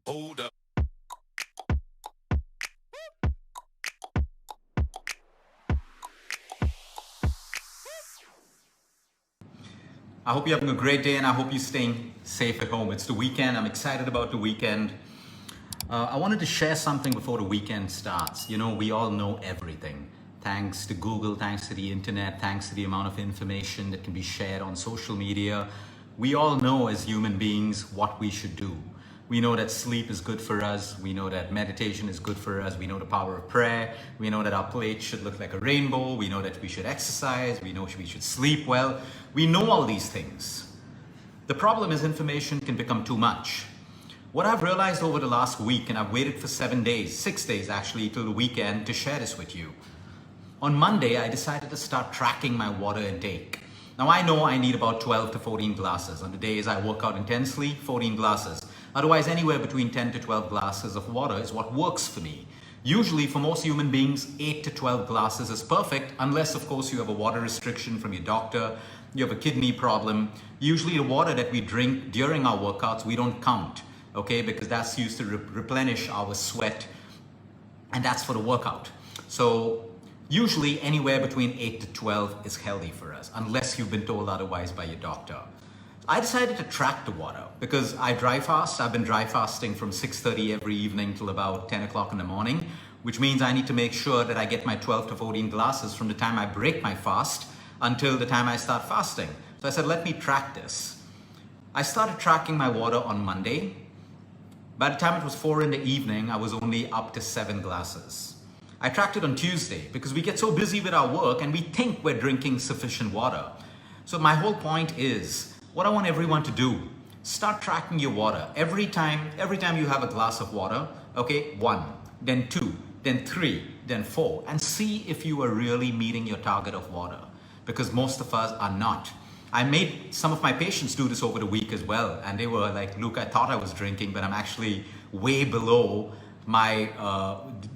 Hold up. I hope you're having a great day and I hope you're staying safe at home. It's the weekend. I'm excited about the weekend. I wanted to share something before the weekend starts. You know, we all know everything. Thanks to Google, thanks to the internet, thanks to the amount of information that can be shared on social media. We all know as human beings what we should do. We know that sleep is good for us. We know that meditation is good for us. We know the power of prayer. We know that our plate should look like a rainbow. We know that we should exercise. We know we should sleep well. We know all these things. The problem is information can become too much. What I've realized over the last week, and I've waited for 7 days, 6 days actually, till the weekend to share this with you. On Monday, I decided to start tracking my water intake. Now I know I need about 12 to 14 glasses. On the days I work out intensely, 14 glasses. Otherwise, anywhere between 10 to 12 glasses of water is what works for me. Usually, for most human beings, 8 to 12 glasses is perfect, unless, of course, you have a water restriction from your doctor, you have a kidney problem. Usually, the water that we drink during our workouts, we don't count, okay? Because that's used to replenish our sweat, and that's for the workout. So, usually, anywhere between 8 to 12 is healthy for us, unless you've been told otherwise by your doctor. I decided to track the water because I dry fast. I've been dry fasting from 6:30 every evening till about 10 o'clock in the morning, which means I need to make sure that I get my 12 to 14 glasses from the time I break my fast until the time I start fasting. So I said, let me track this. I started tracking my water on Monday. By the time it was 4 in the evening, I was only up to 7 glasses. I tracked it on Tuesday because we get so busy with our work and we think we're drinking sufficient water. So my whole point is, what I want everyone to do, start tracking your water. Every time you have a glass of water, okay, 1, then 2, then 3, then 4, and see if you are really meeting your target of water, because most of us are not. I made some of my patients do this over the week as well, and they were like, Luke, I thought I was drinking, but I'm actually way below my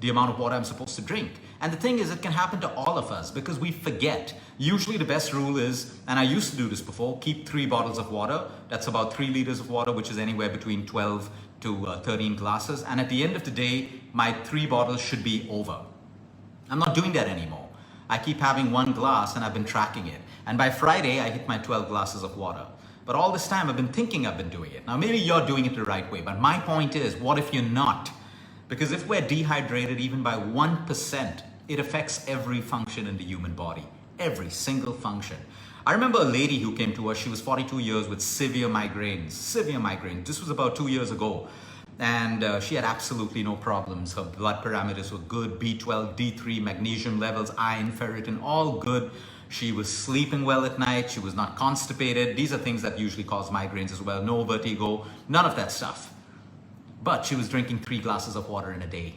the amount of water I'm supposed to drink. And the thing is, it can happen to all of us because we forget. Usually the best rule is, and I used to do this before, keep 3 bottles of water. That's about 3 liters of water, which is anywhere between 12 to 13 glasses. And at the end of the day, my 3 bottles should be over. I'm not doing that anymore. I keep having 1 glass and I've been tracking it. And by Friday, I hit my 12 glasses of water. But all this time I've been thinking I've been doing it. Now maybe you're doing it the right way, but my point is, what if you're not? Because if we're dehydrated even by 1%, it affects every function in the human body, every single function. I remember a lady who came to us, she was 42 years with severe migraines. This was about 2 years ago. And she had absolutely no problems. Her blood parameters were good, B12, D3, magnesium levels, iron, ferritin, all good. She was sleeping well at night. She was not constipated. These are things that usually cause migraines as well. No vertigo, none of that stuff. But she was drinking 3 glasses of water in a day.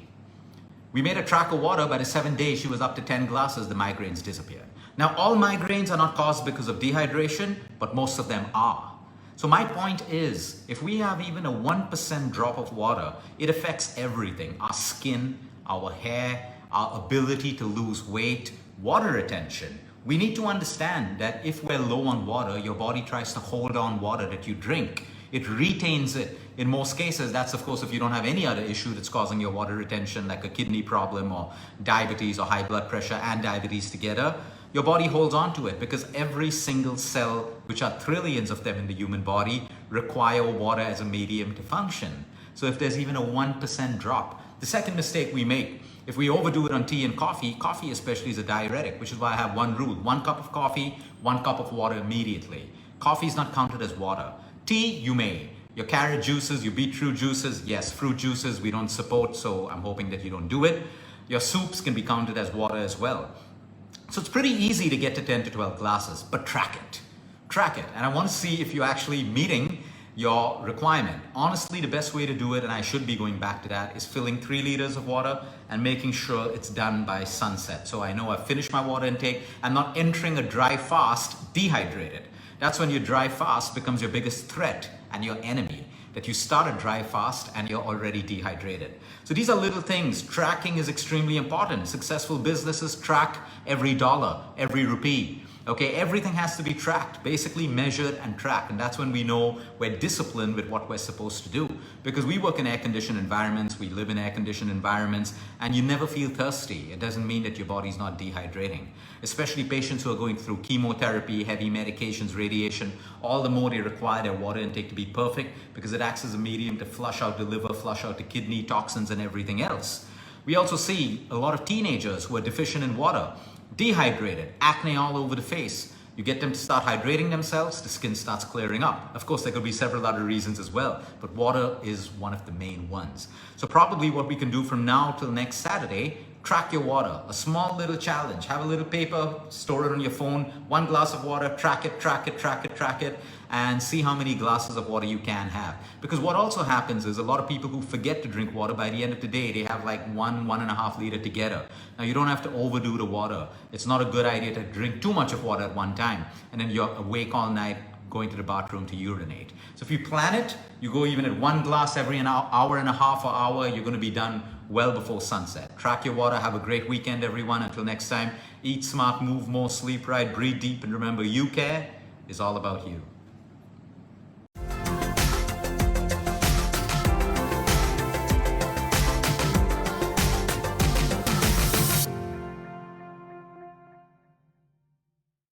We made a track of water. By the 7th day, she was up to 10 glasses. The migraines disappeared. Now, all migraines are not caused because of dehydration, but most of them are. So my point is, if we have even a 1% drop of water, it affects everything. Our skin, our hair, our ability to lose weight, water retention. We need to understand that if we're low on water, your body tries to hold on water that you drink. It retains it. In most cases, that's of course if you don't have any other issue that's causing your water retention, like a kidney problem or diabetes or high blood pressure and diabetes together, your body holds on to it because every single cell, which are trillions of them in the human body, require water as a medium to function. So if there's even a 1% drop, the second mistake we make, if we overdo it on tea and coffee especially is a diuretic, which is why I have one rule: 1 cup of coffee, 1 cup of water immediately. Coffee is not counted as water. Tea, you may. Your carrot juices, your beetroot juices, yes, fruit juices we don't support, so I'm hoping that you don't do it. Your soups can be counted as water as well. So it's pretty easy to get to 10 to 12 glasses, but track it. Track it. And I want to see if you're actually meeting your requirement. Honestly, the best way to do it, and I should be going back to that, is filling 3 liters of water and making sure it's done by sunset. So I know I've finished my water intake. I'm not entering a dry fast dehydrated. That's when your dry fast becomes your biggest threat and your enemy, that you start a dry fast and you're already dehydrated. So these are little things. Tracking is extremely important. Successful businesses track every dollar, every rupee. Okay, everything has to be tracked, basically measured and tracked. And that's when we know we're disciplined with what we're supposed to do. Because we work in air-conditioned environments, we live in air-conditioned environments, and you never feel thirsty. It doesn't mean that your body's not dehydrating. Especially patients who are going through chemotherapy, heavy medications, radiation, all the more they require their water intake to be perfect because it acts as a medium to flush out the liver, flush out the kidney, toxins, and everything else. We also see a lot of teenagers who are deficient in water, dehydrated, acne all over the face. You get them to start hydrating themselves, the skin starts clearing up. Of course, there could be several other reasons as well, but water is one of the main ones. So probably what we can do from now till next Saturday, track your water, a small little challenge. Have a little paper, store it on your phone, 1 glass of water, track it, and see how many glasses of water you can have. Because what also happens is a lot of people who forget to drink water, by the end of the day, they have like 1.5 liter together. Now you don't have to overdo the water. It's not a good idea to drink too much of water at one time, and then you're awake all night going to the bathroom to urinate. So if you plan it, you go even at 1 glass every hour and a half or hour, you're going to be done well before sunset. Track your water. Have a great weekend, everyone. Until next time, eat smart, move more, sleep right, breathe deep, and remember, you care is all about you.